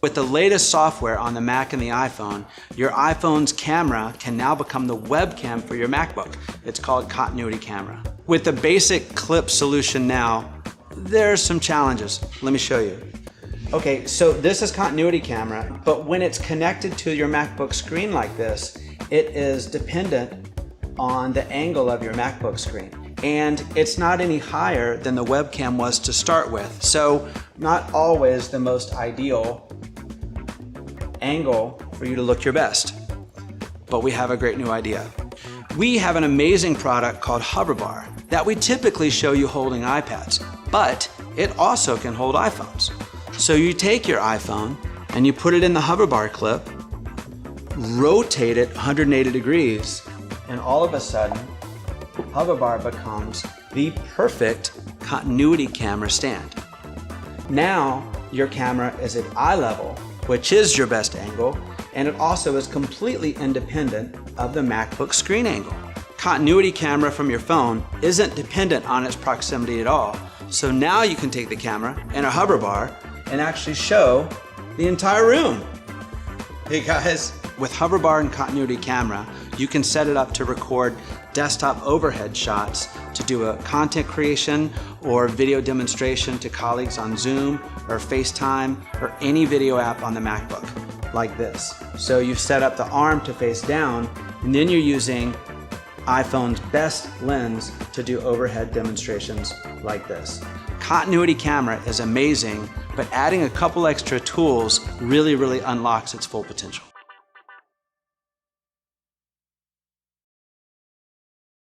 With the latest software on the Mac and the iPhone, your iPhone's camera can now become the webcam for your MacBook. It's called Continuity Camera. With the basic clip solution now, there's some challenges. Let me show you. Okay, so this is Continuity Camera, but when it's connected to your MacBook screen like this, it is dependent on the angle of your MacBook screen. And it's not any higher than the webcam was to start with. So not always the most ideal angle for you to look your best. But we have a great new idea. We have an amazing product called HoverBar that we typically show you holding iPads, but it also can hold iPhones. So you take your iPhone and you put it in the HoverBar clip, rotate it 180 degrees, and all of a sudden, HoverBar becomes the perfect continuity camera stand. Now, your camera is at eye level, which is your best angle, and it also is completely independent of the MacBook screen angle. Continuity camera from your phone isn't dependent on its proximity at all. So now you can take the camera and a HoverBar and actually show the entire room. Hey guys, with HoverBar and Continuity Camera, you can set it up to record desktop overhead shots to do a content creation or video demonstration to colleagues on Zoom or FaceTime or any video app on the MacBook, like this. So you've set up the arm to face down, and then you're using iPhone's best lens to do overhead demonstrations like this. Continuity Camera is amazing, but adding a couple extra tools really unlocks its full potential.